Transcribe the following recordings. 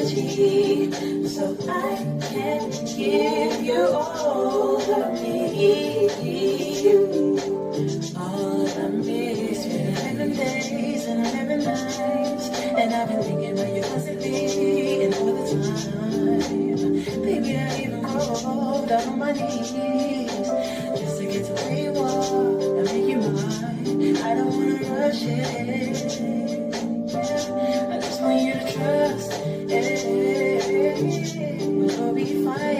energy, so I can give you all of me. All of me. It's been 11 days and 11 nights, and I've been thinking about you constantly and all the time. Baby, I even crawled down on my knees just to get to where you are and make you mine. I don't wanna rush it. I just want you to trust. We'll be fine.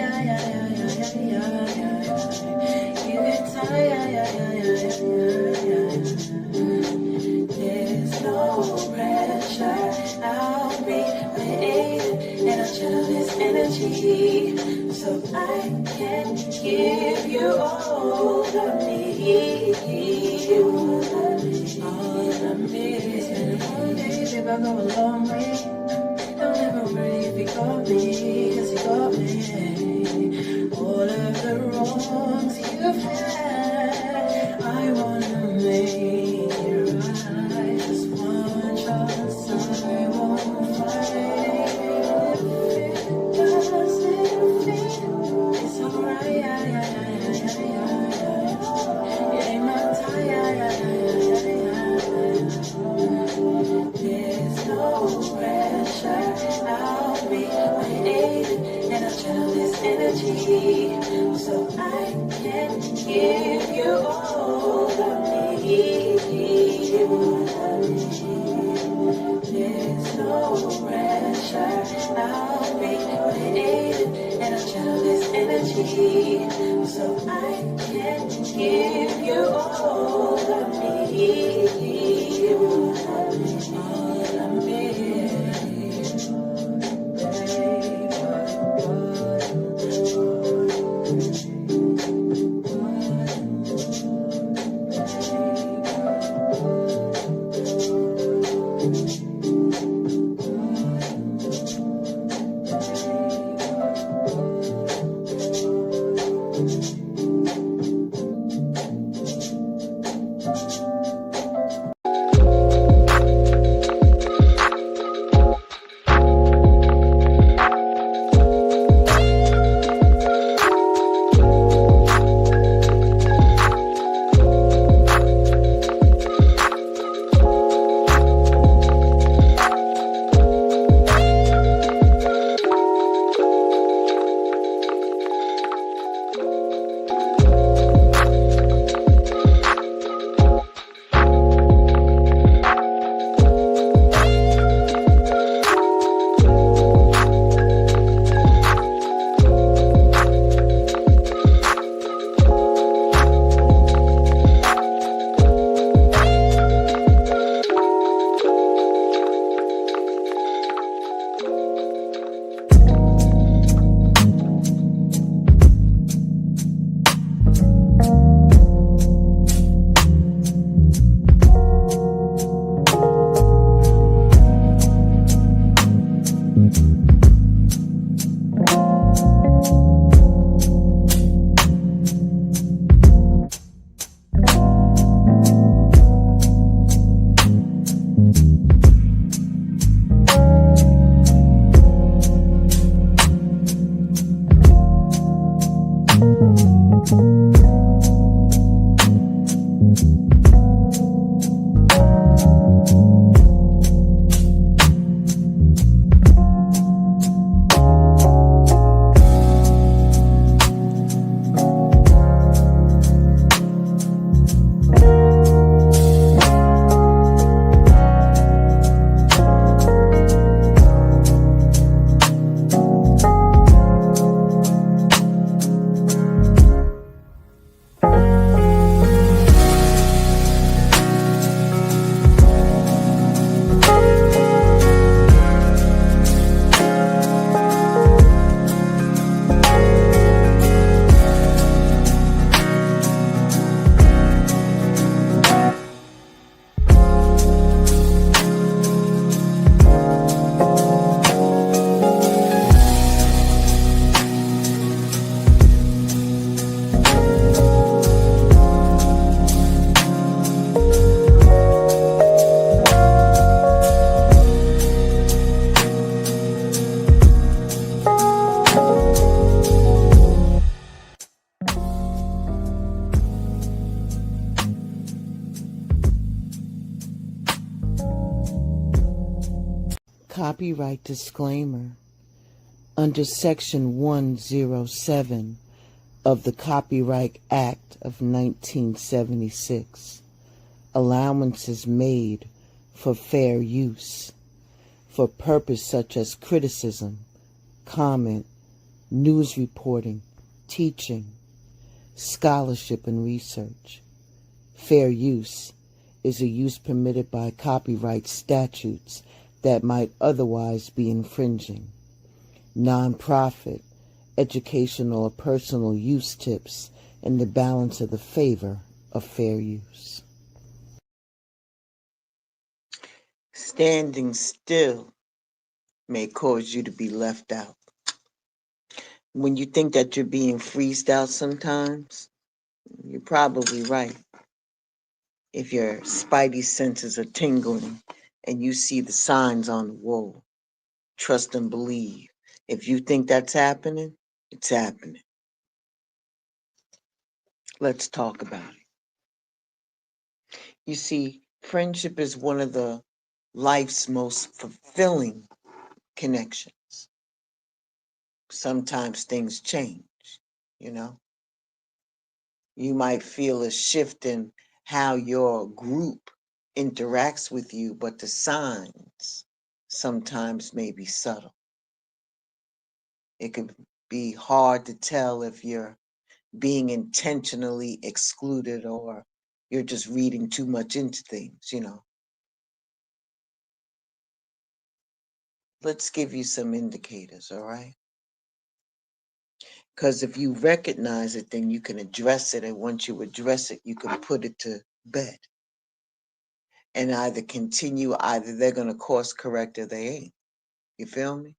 You get tired. There's no pressure. I'll be waiting, and I'll channel this energy so I can give you all of me. All of me. It's been a long day, babe, I go a long way. Don't ever worry if you got me, 'cause you got me. All of the wrongs you've had, I wanna make it right. Just one chance, I won't fight. If it doesn't feel, it's alright. It ain't my time. There's no pressure. I'll be waiting, and I'll channel this energy so I can give you all of me. There's no pressure. I'll be waiting, and I'll channel this energy so I can give you all of me. All of me. Copyright disclaimer. Under Section 107 of the Copyright Act of 1976, allowances made for fair use for purpose such as criticism, comment, news reporting, teaching, scholarship, and research. Fair use is a use permitted by copyright statutes that might otherwise be infringing. Non-profit, educational, or personal use tips in the balance of the favor of fair use. Standing still may cause you to be left out. When you think that you're being freezed out sometimes, you're probably right. If your spidey senses are tingling and you see the signs on the wall, trust and believe. If you think that's happening, it's happening. Let's talk about it. You see, friendship is one of the life's most fulfilling connections. Sometimes things change, you know. You might feel a shift in how your group interacts with you, but the signs sometimes may be subtle. It could be hard to tell if you're being intentionally excluded or you're just reading too much into things, you know. Let's give you some indicators, all right? Because if you recognize it, then you can address it. And once you address it, you can put it to bed and either continue, either they're going to course correct or they ain't. You feel me?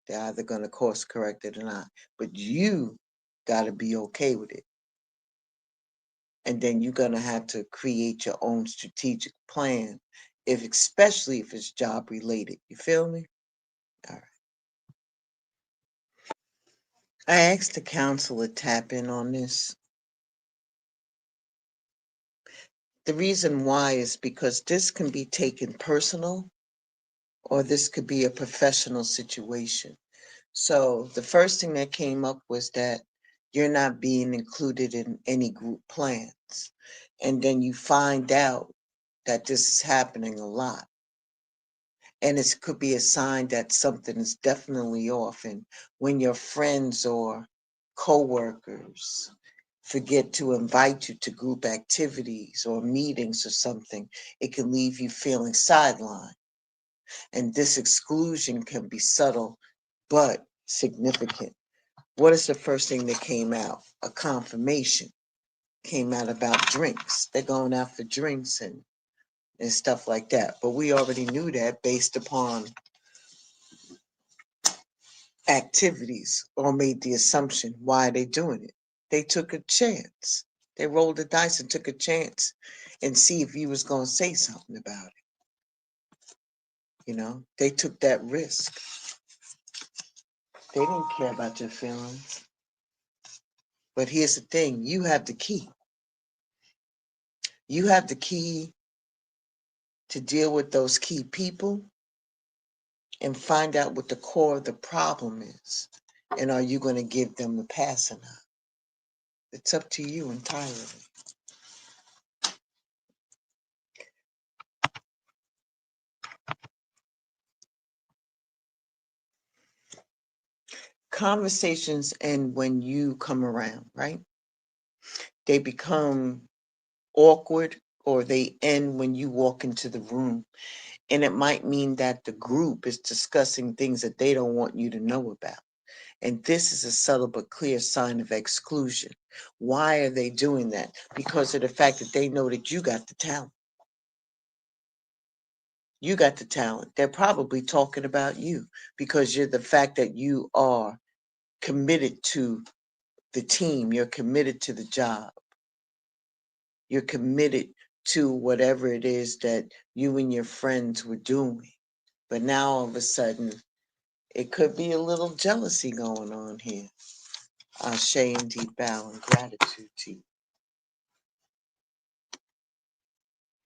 They're either going to course correct it or not. But you got to be okay with it. And then you're going to have to create your own strategic plan, especially if it's job related. You feel me? All right. I asked the counselor to tap in on this. The reason why is because this can be taken personal or this could be a professional situation. So the first thing that came up was that you're not being included in any group plans. And then you find out that this is happening a lot. And it could be a sign that something is definitely off. And when your friends or coworkers forget to invite you to group activities or meetings or something, it can leave you feeling sidelined. And this exclusion can be subtle but significant. What is the first thing that came out? A confirmation came out about drinks. They're going out for drinks and stuff like that. But we already knew that based upon activities, or made the assumption. Why are they doing it? They took a chance. They rolled the dice and took a chance and see if you was going to say something about it. You know, they took that risk. They didn't care about your feelings. But here's the thing, you have the key. You have the key to deal with those key people and find out what the core of the problem is. And are you going to give them the pass or not? It's up to you entirely. Conversations end when you come around, right? They become awkward or they end when you walk into the room. And it might mean that the group is discussing things that they don't want you to know about. And this is a subtle but clear sign of exclusion. Why are they doing that? Because of the fact that they know that you got the talent. You got the talent. They're probably talking about you because you're the fact that you are committed to the team. You're committed to the job. You're committed to whatever it is that you and your friends were doing. But now all of a sudden, it could be a little jealousy going on here. Ashe and deep bow and gratitude to you.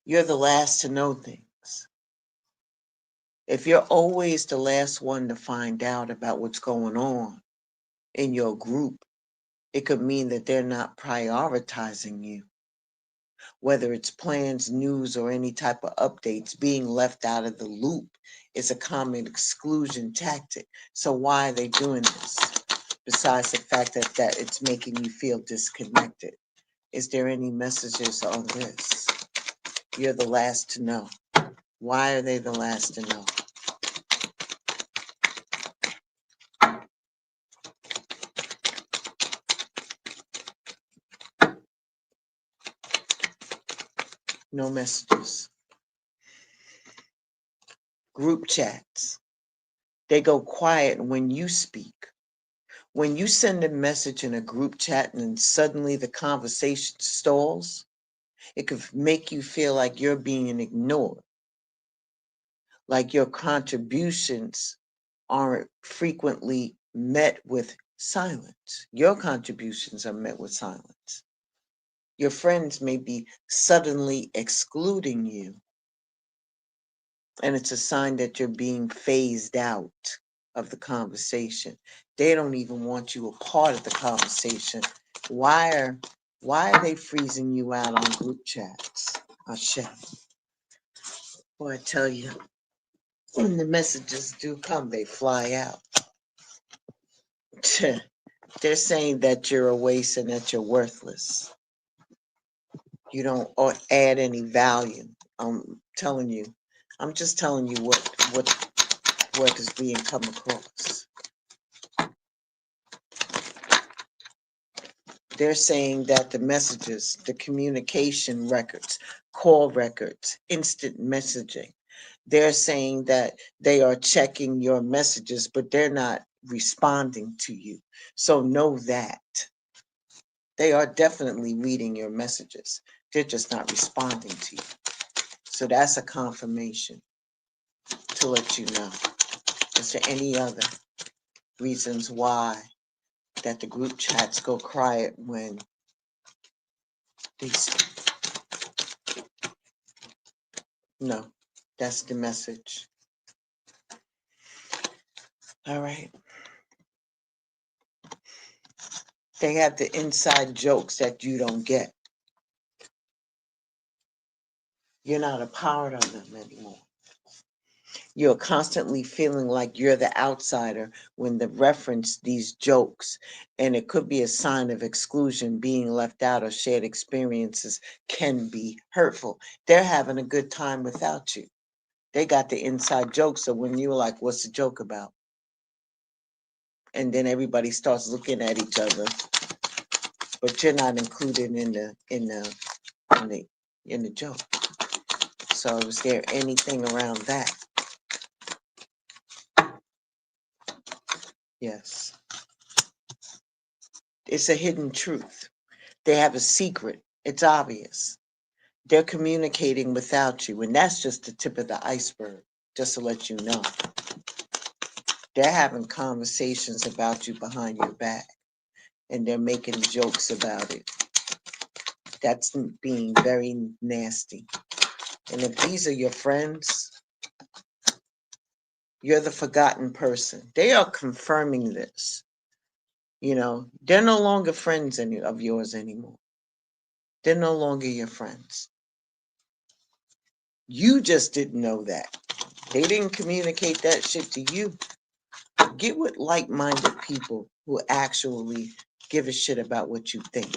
You're the last to know things. If you're always the last one to find out about what's going on in your group, it could mean that they're not prioritizing you. Whether it's plans, news, or any type of updates, being left out of the loop is a common exclusion tactic. So why are they doing this? Besides the fact that it's making you feel disconnected. Is there any messages on this? You're the last to know. Why are they the last to know? No messages. Group chats. They go quiet when you speak. When you send a message in a group chat and suddenly the conversation stalls, it could make you feel like you're being ignored, like your contributions aren't frequently met with silence. Your contributions are met with silence. Your friends may be suddenly excluding you, and it's a sign that you're being phased out of the conversation. They don't even want you a part of the conversation. Why are they freezing you out on group chats? Ashe. Boy, I tell you, when the messages do come, they fly out. They're saying that you're a waste and that you're worthless. You don't or add any value. I'm telling you. I'm just telling you what is being come across. They're saying that the messages, the communication records, call records, instant messaging, they're saying that they are checking your messages, but they're not responding to you. So know that they are definitely reading your messages. They're just not responding to you. So that's a confirmation to let you know. Is there any other reasons why that the group chats go quiet when they speak? No, that's the message. All right. They have the inside jokes that you don't get. You're not a part of them anymore. You're constantly feeling like you're the outsider when they reference these jokes. And it could be a sign of exclusion, being left out, or shared experiences can be hurtful. They're having a good time without you. They got the inside jokes. So when you're like, what's the joke about? And then everybody starts looking at each other, but you're not included in the joke. So is there anything around that? Yes. It's a hidden truth. They have a secret. It's obvious. They're communicating without you, and that's just the tip of the iceberg, just to let you know. They're having conversations about you behind your back, and they're making jokes about it. That's being very nasty. And if these are your friends, you're the forgotten person. They are confirming this. They're no longer friends of yours anymore. They're no longer your friends. You just didn't know that. They didn't communicate that shit to you. Get with like-minded people who actually give a shit about what you think.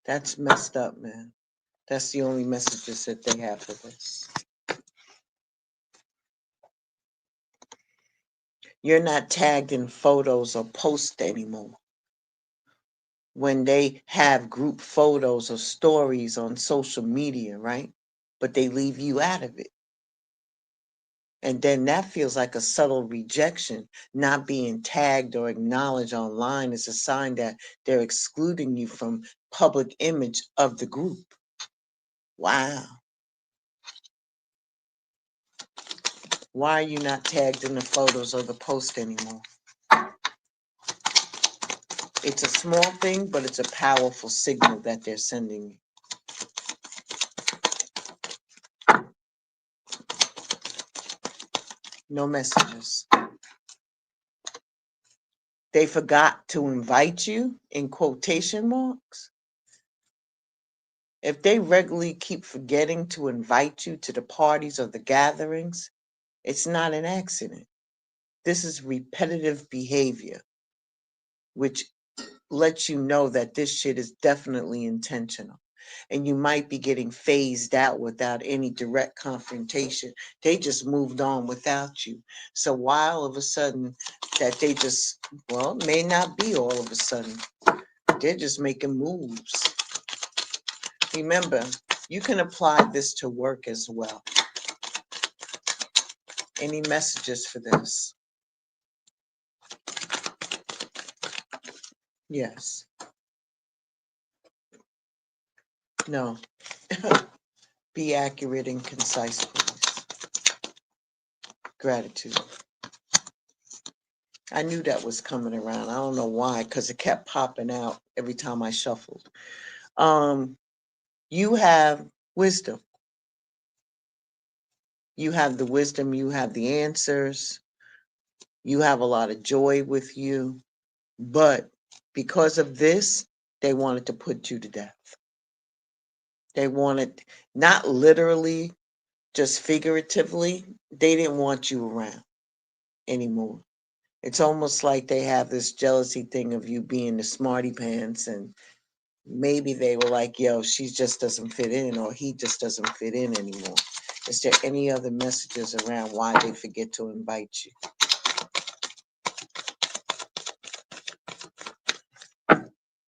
That's messed up, man. That's the only messages that they have for this. You're not tagged in photos or posts anymore. When they have group photos or stories on social media, right? But they leave you out of it. And then that feels like a subtle rejection. Not being tagged or acknowledged online is a sign that they're excluding you from public image of the group. Wow. Why are you not tagged in the photos or the post anymore? It's a small thing, but it's a powerful signal that they're sending you. No messages. They forgot to invite you in quotation marks. If they regularly keep forgetting to invite you to the parties or the gatherings, it's not an accident. This is repetitive behavior, which lets you know that this shit is definitely intentional. And you might be getting phased out without any direct confrontation. They just moved on without you. So why all of a sudden that they just, well, it may not be all of a sudden. They're just making moves. Remember, you can apply this to work as well. Any messages for this? Yes. No. Be accurate and concise, please. Gratitude. I knew that was coming around. I don't know why, because it kept popping out every time I shuffled. You have wisdom. You have the wisdom, you have the answers, you have a lot of joy with you. But because of this, they wanted to put you to death. They wanted, not literally, just figuratively, they didn't want you around anymore. It's almost like they have this jealousy thing of you being the smarty pants, and maybe they were like, yo, she just doesn't fit in, or he just doesn't fit in anymore. Is there any other messages around why they forget to invite you?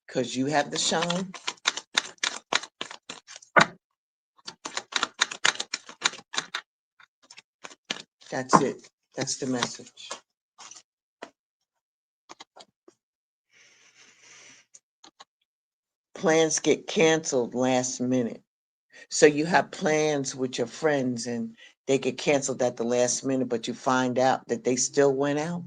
Because you have the shine. That's it. That's the message. Plans get canceled last minute. So you have plans with your friends and they get canceled at the last minute, but you find out that they still went out.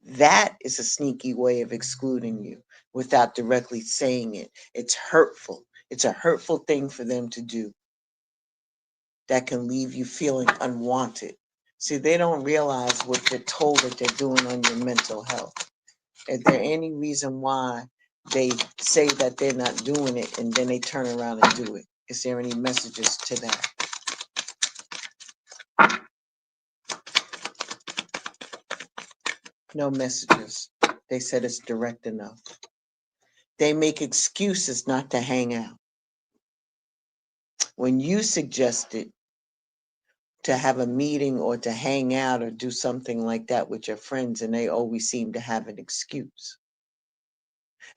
That is a sneaky way of excluding you without directly saying it. It's hurtful. It's a hurtful thing for them to do that can leave you feeling unwanted. See, they don't realize what they're told that they're doing on your mental health. Is there any reason why they say that they're not doing it and then they turn around and do it? Is there any messages to that? No messages. They said it's direct enough. They make excuses not to hang out. When you suggested to have a meeting or to hang out or do something like that with your friends, and they always seem to have an excuse.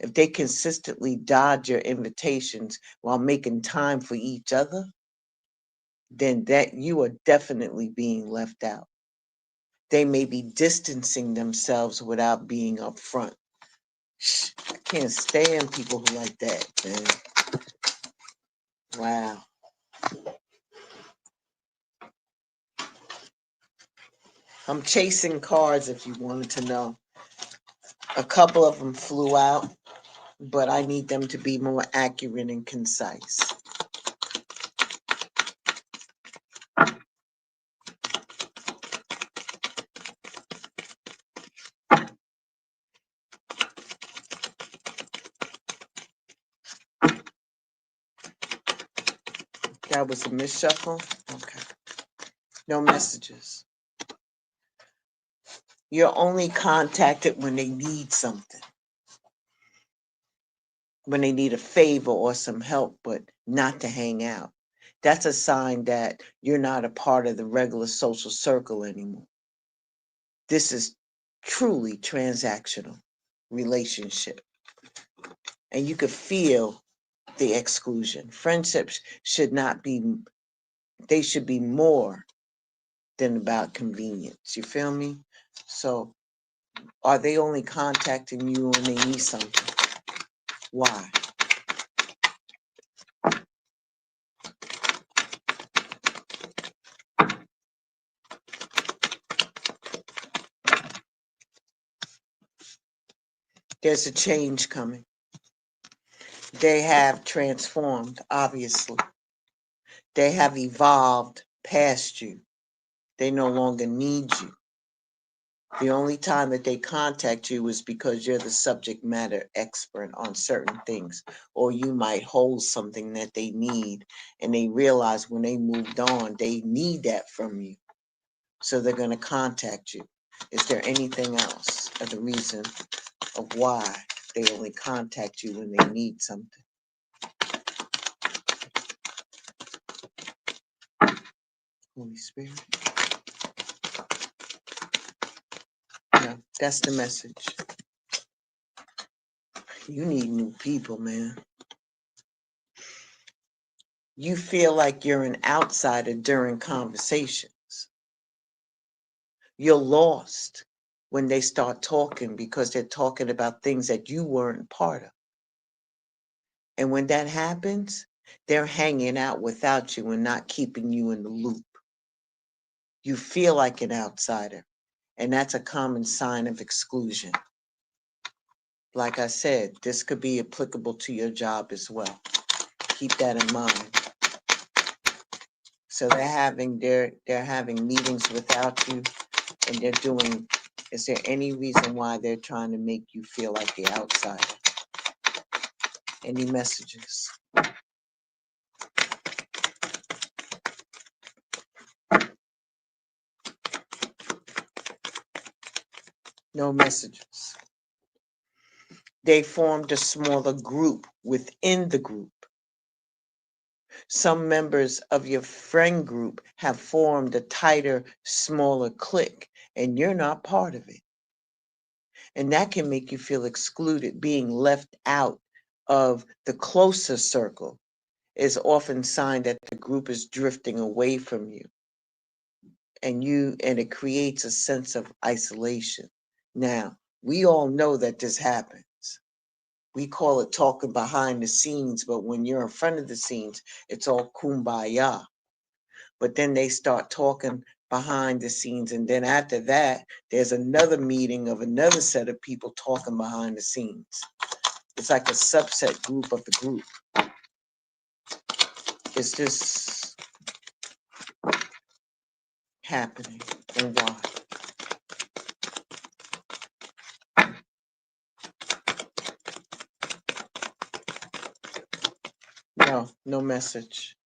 If they consistently dodge your invitations while making time for each other, then that you are definitely being left out. They may be distancing themselves without being upfront. I can't stand people who like that, man. Wow. I'm chasing cards if you wanted to know. A couple of them flew out, but I need them to be more accurate and concise. That was a misshuffle? Okay. No messages. You're only contacted when they need something, when they need a favor or some help, but not to hang out. That's a sign that you're not a part of the regular social circle anymore. This is truly transactional relationship. And you could feel the exclusion. Friendships should not be, they should be more than about convenience. You feel me? So are they only contacting you when they need something? Why? There's a change coming. They have transformed, obviously. They have evolved past you. They no longer need you. The only time that they contact you is because you're the subject matter expert on certain things, or you might hold something that they need, and they realize when they moved on, they need that from you. So they're going to contact you. Is there anything else of the reason of why they only contact you when they need something? Holy Spirit. No, that's the message. You need new people, man. You feel like you're an outsider during conversations. You're lost when they start talking because they're talking about things that you weren't part of. And when that happens, they're hanging out without you and not keeping you in the loop. You feel like an outsider, and that's a common sign of exclusion. Like I said, this could be applicable to your job as well. Keep that in mind. So they're having meetings without you, and they're doing. Is there any reason why they're trying to make you feel like the outsider? Any messages? No messages. They formed a smaller group within the group. Some members of your friend group have formed a tighter, smaller clique, and you're not part of it. And that can make you feel excluded. Being left out of the closer circle is often a sign that the group is drifting away from you. And it creates a sense of isolation. Now, we all know that this happens. We call it talking behind the scenes, but when you're in front of the scenes, it's all kumbaya. But then they start talking behind the scenes, and then after that, there's another meeting of another set of people talking behind the scenes. It's like a subset group of the group. Is this happening, and why? No, no message.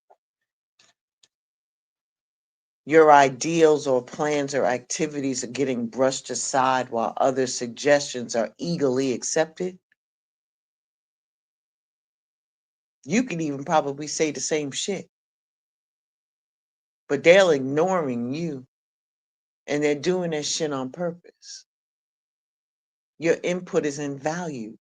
Your ideals or plans or activities are getting brushed aside while other suggestions are eagerly accepted. You can even probably say the same shit, but they're ignoring you, and they're doing that shit on purpose. Your input is invalued,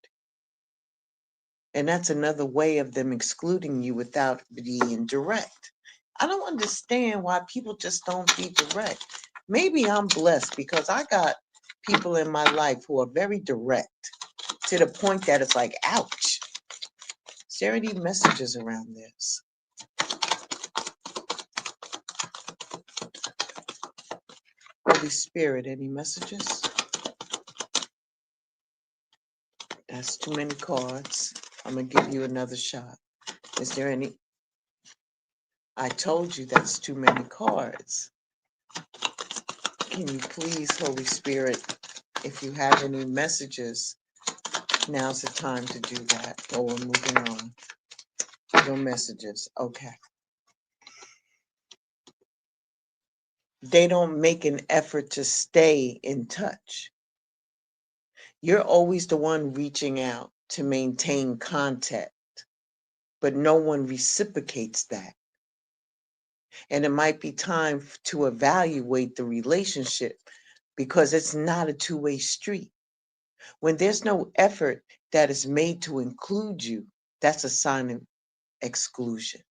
and that's another way of them excluding you without being direct. I don't understand why people just don't be direct. Maybe I'm blessed because I got people in my life who are very direct to the point that it's like, ouch. Is there any messages around this? Holy Spirit, any messages? That's too many cards. I'm going to give you another shot. Is there any? I told you that's too many cards. Can you please, Holy Spirit, if you have any messages, now's the time to do that. Oh, we're moving on. No messages. Okay. They don't make an effort to stay in touch. You're always the one reaching out to maintain contact, but no one reciprocates that. And it might be time to evaluate the relationship because it's not a two-way street. When there's no effort that is made to include you, that's a sign of exclusion.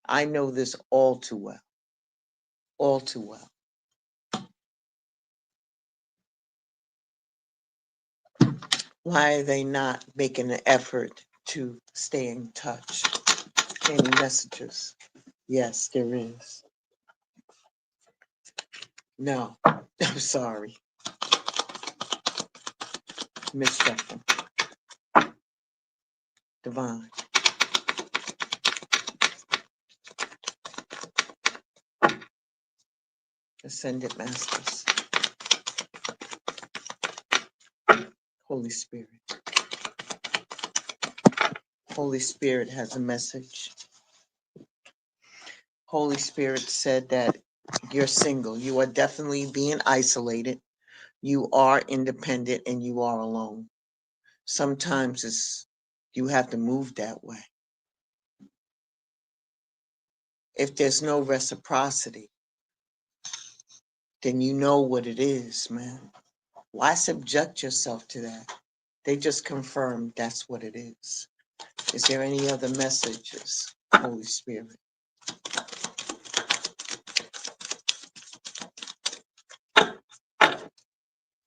I know this all too well. All too well. Why are they not making an effort to stay in touch? Any messages? Yes, there is. No, I'm sorry. Miss Shuffle. Divine. Ascended Masters, Holy Spirit. Holy Spirit has a message. Holy Spirit said that you're single. You are definitely being isolated. You are independent and you are alone. Sometimes you have to move that way. If there's no reciprocity, then you know what it is, man. Why subject yourself to that? They just confirmed that's what it is. Is there any other messages, Holy Spirit?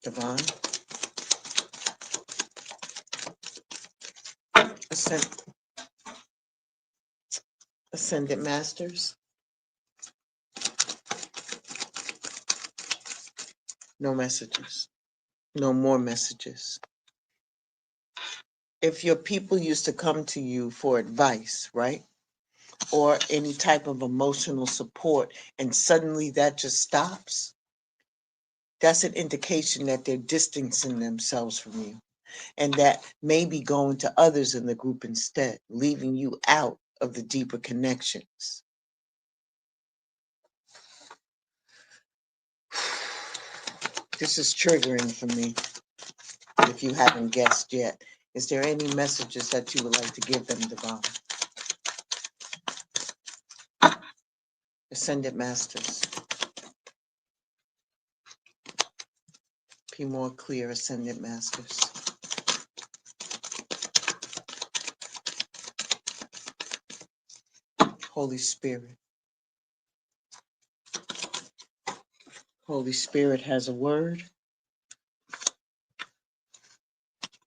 Divine? Ascend, Ascended Masters? No messages. No more messages. If your people used to come to you for advice, right? Or any type of emotional support, and suddenly that just stops, that's an indication that they're distancing themselves from you and that maybe going to others in the group instead, leaving you out of the deeper connections. This is triggering for me if you haven't guessed yet. Is there any messages that you would like to give them, Divine? Ascended Masters. Be more clear, Ascended Masters. Holy Spirit. Holy Spirit has a word.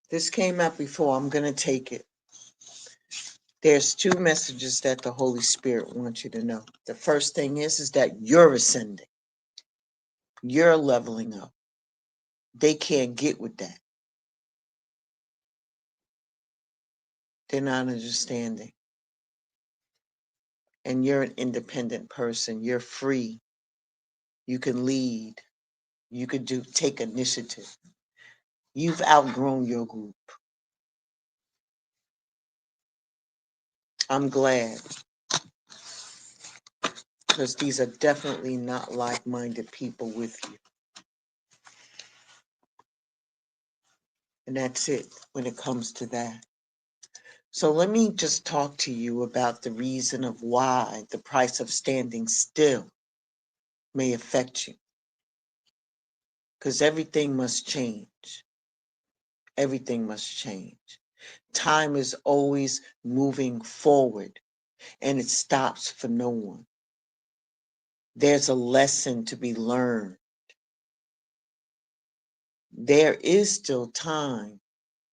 This came out before. I'm going to take it. There's two messages that the Holy Spirit wants you to know. The first thing is that you're ascending. You're leveling up. They can't get with that. They're not understanding. And you're an independent person. You're free. You can lead. You could take initiative. You've outgrown your group. I'm glad, because these are definitely not like-minded people with you. And that's it when it comes to that. So let me just talk to you about the reason of why the price of standing still may affect you. Because everything must change. Everything must change. Time is always moving forward, and it stops for no one. There's a lesson to be learned. There is still time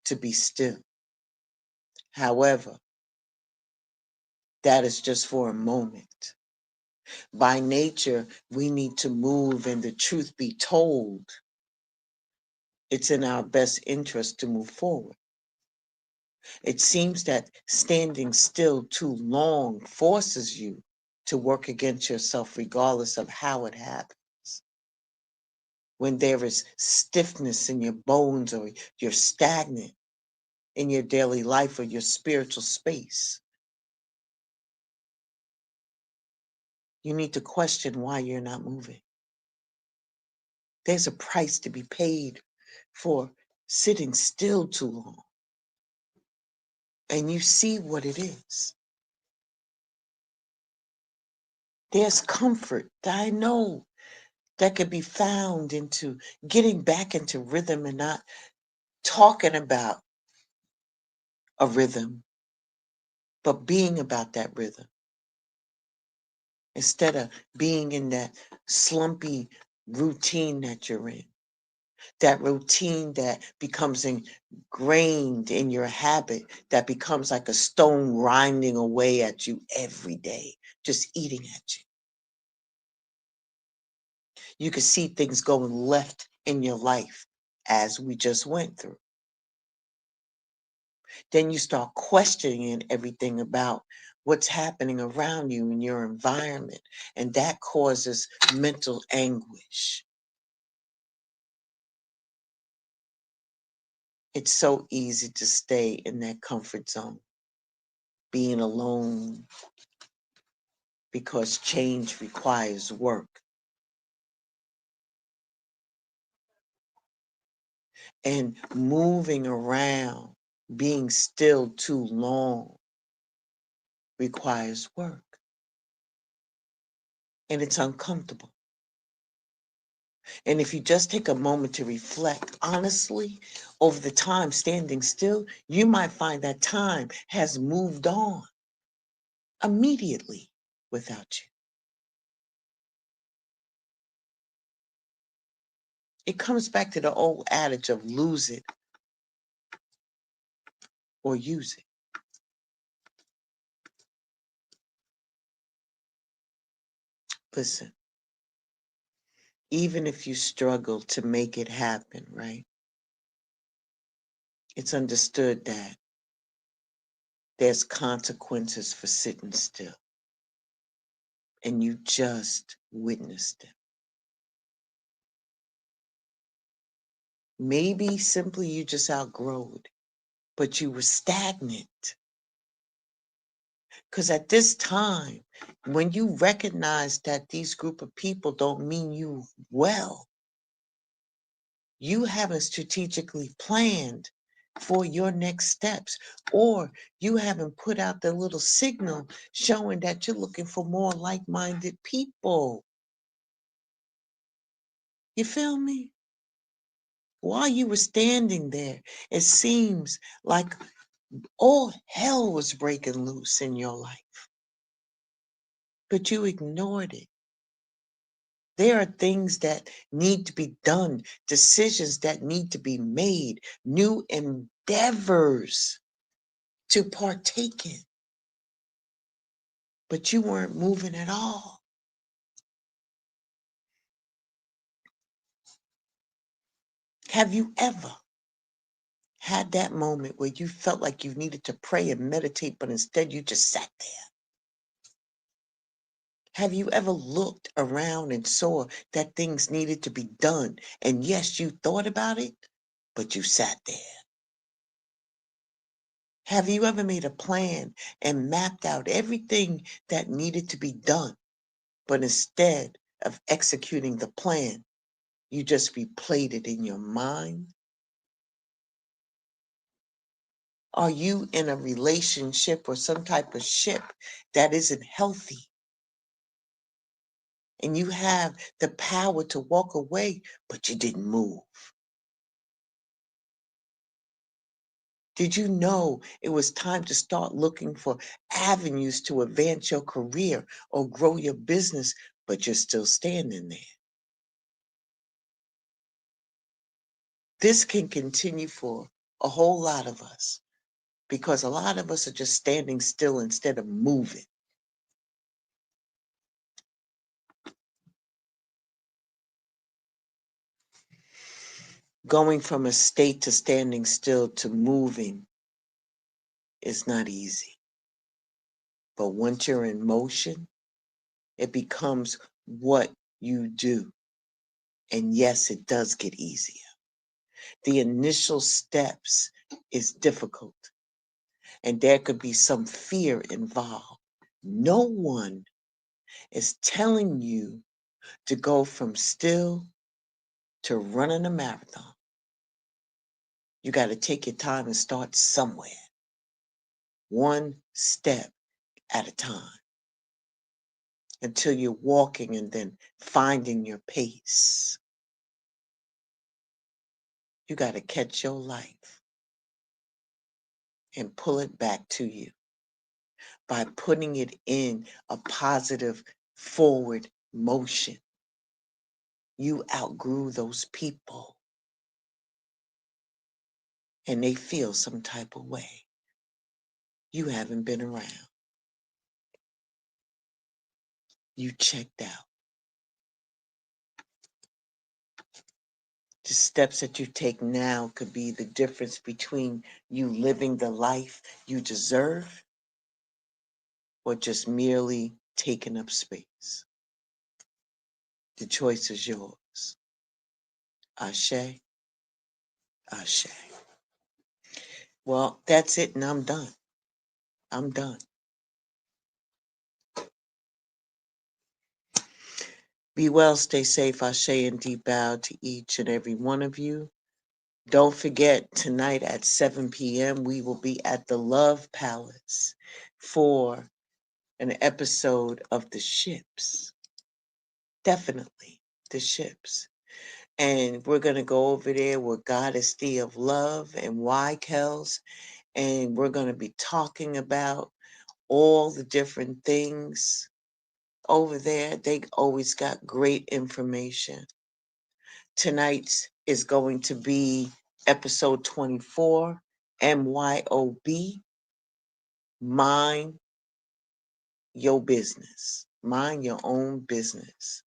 to be still. However, that is just for a moment. By nature, we need to move, and the truth be told, it's in our best interest to move forward. It seems that standing still too long forces you to work against yourself regardless of how it happens. When there is stiffness in your bones, or you're stagnant in your daily life or your spiritual space, you need to question why you're not moving. There's a price to be paid for sitting still too long. And you see what it is. There's comfort that I know that could be found into getting back into rhythm and not talking about a rhythm, but being about that rhythm instead of being in that slumpy routine that you're in. That routine that becomes ingrained in your habit, that becomes like a stone grinding away at you every day, just eating at you. You can see things going left in your life as we just went through. Then you start questioning everything about what's happening around you in your environment, and that causes mental anguish. It's so easy to stay in that comfort zone, being alone, because change requires work. And moving around, being still too long requires work. And it's uncomfortable. And if you just take a moment to reflect honestly over the time standing still, you might find that time has moved on immediately without you. It comes back to the old adage of lose it or use it. Listen, even if you struggle to make it happen, right? It's understood that there's consequences for sitting still, and you just witnessed it. Maybe simply you just outgrowed, but you were stagnant. Because at this time, when you recognize that these group of people don't mean you well, you haven't strategically planned for your next steps, or you haven't put out the little signal showing that you're looking for more like-minded people. You feel me? While you were standing there, it seems like all hell was breaking loose in your life, but you ignored it. There are things that need to be done, decisions that need to be made, new endeavors to partake in, but you weren't moving at all. Have you ever had that moment where you felt like you needed to pray and meditate, but instead you just sat there? Have you ever looked around and saw that things needed to be done? And yes, you thought about it, but you sat there. Have you ever made a plan and mapped out everything that needed to be done, but instead of executing the plan, you just replayed it in your mind? Are you in a relationship or some type of ship that isn't healthy? And you have the power to walk away, but you didn't move. Did you know it was time to start looking for avenues to advance your career or grow your business, but you're still standing there? This can continue for a whole lot of us because a lot of us are just standing still instead of moving. Going from a state to standing still to moving is not easy. But once you're in motion, it becomes what you do. And yes, it does get easier. The initial steps is difficult, and there could be some fear involved. No one is telling you to go from still to running a marathon. You got to take your time and start somewhere, one step at a time, until you're walking and then finding your pace. You got to catch your life and pull it back to you by putting it in a positive forward motion. You outgrew those people and they feel some type of way. You haven't been around. You checked out. The steps that you take now could be the difference between you living the life you deserve or just merely taking up space. The choice is yours. Ashe, ashe. Well, that's it, and I'm done. I'm done. Be well, stay safe. Ashe and deep bow to each and every one of you. Don't forget, tonight at 7 p.m., we will be at the Love Palace for an episode of The Ships. Definitely, The Ships. And we're going to go over there with Goddess D of Love and Y Kells, and we're going to be talking about all the different things over there. They always got great information. Tonight's is going to be episode 24, MYOB, Mind Your Business. Mind your own business.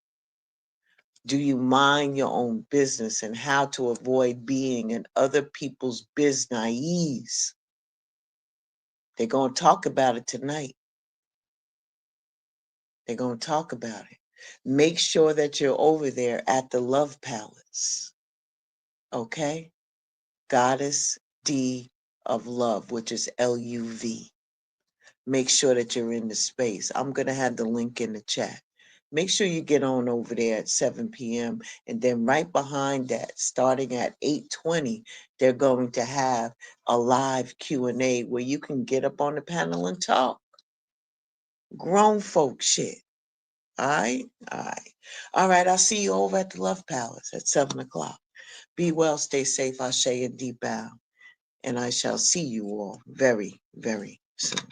Do you mind your own business and how to avoid being in other people's business? They're going to talk about it tonight. They're going to talk about it. Make sure that you're over there at the Love Palace. Okay? Goddess D of Love, which is LUV. Make sure that you're in the space. I'm going to have the link in the chat. Make sure you get on over there at 7 p.m. And then right behind that, starting at 8:20, they're going to have a live Q&A where you can get up on the panel and talk. Grown folk shit. All right? All right. All right, I'll see you over at the Love Palace at 7 o'clock. Be well, stay safe, Ashe, and deep bow. And I shall see you all very, very soon.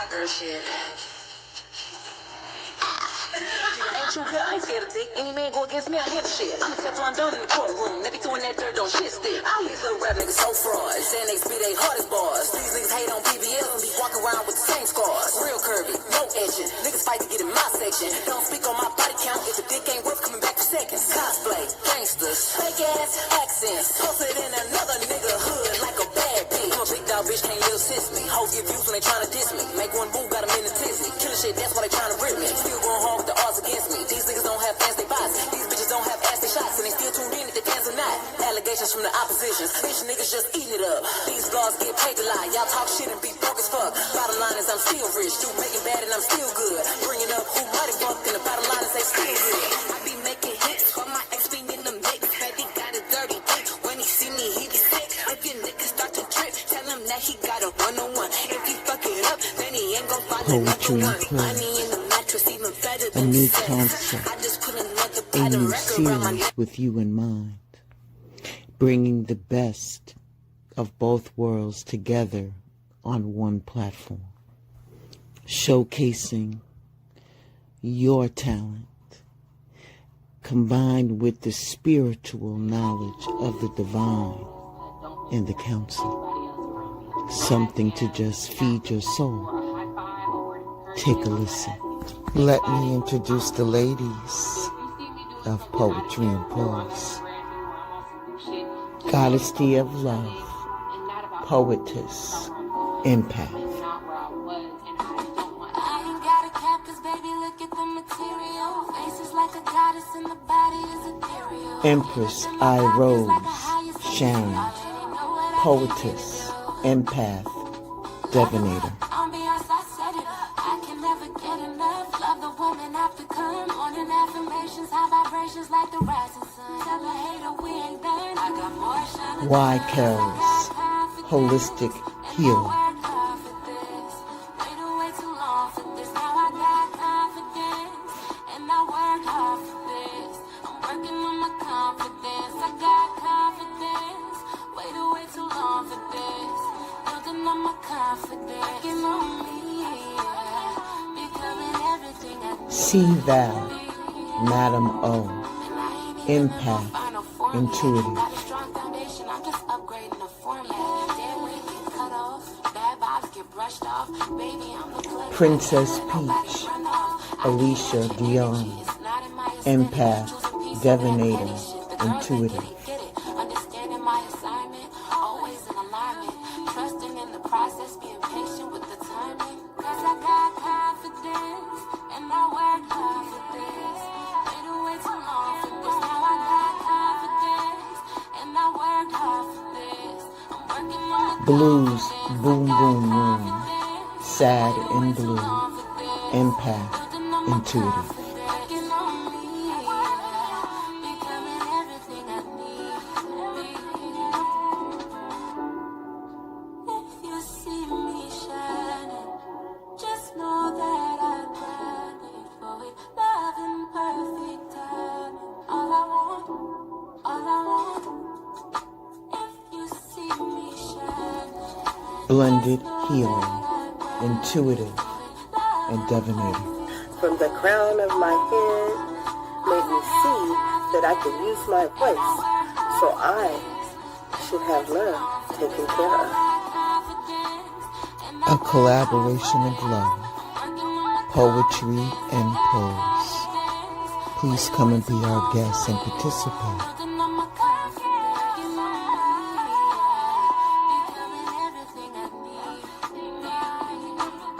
Girl shit. Ain't you good? I ain't scared of dick. Any man go against me, I hit the shit. I'm a Teflon Don in the courtroom. They be doing that dirt, don't shit stick. All these little rap niggas so frauds. Saying they spit they hardest bars. These niggas hate on BBL and be walking around with the same scars. Real curvy, no etching. Niggas fight to get in my section. Don't speak on my body count if the dick ain't worth coming back for seconds. Cosplay, gangsters, fake ass accents. Posted in another nigga hood like a bad bitch. I'm a big dog bitch, can't live since me. Hoes get views when they tryna diss me. Make one move, got 'em in the tizzy. Killer shit, that's why they tryna rip me. Still going hard with the odds against me. These niggas don't have fans, they bots. These bitches don't have ass, they shots. And they still tuned in if they fans or not. Allegations from the opposition. Bitch niggas just eating it up. These blogs get paid to lie. Y'all talk shit and be broke as fuck. Bottom line is I'm still rich. Do making bad and I'm still good. Bringing up who might have fucked and the bottom line is they still good. I be making hits for my ex being in the mix. Baby got a dirty dick. When he see me, he be sick. If your niggas start to trip, tell him that he got a one-on-one. If he fuck it up, then he ain't gon' find another one. Money in the mattress, even better than a new sex. concept, I just put another a bottom new record around my series with you in mind, bringing the best of both worlds together on one platform, showcasing your talent combined with the spiritual knowledge of the divine in the council. Something to just feed your soul. Take a listen. Let me introduce the ladies of Poetry and Prose. Goddess D of Love, Poetess, Empath. Empress I Rose, Sharon, Poetess, Empath, Divinator. I can never get enough. Love the woman I've become. Morning affirmations, high vibrations like the rising sun. Why carols? Holistic healing. See thou, Madam O, empath, intuitive. Princess Peach, Alicia Dion, empath, divinator, intuitive. Blues, boom boom room, sad and blue, empath, intuitive. Blended healing, intuitive, and divinator. From the crown of my head made me see that I could use my voice, so I should have love taken care of. A collaboration of love, poetry, and prose. Please come and be our guest and participate.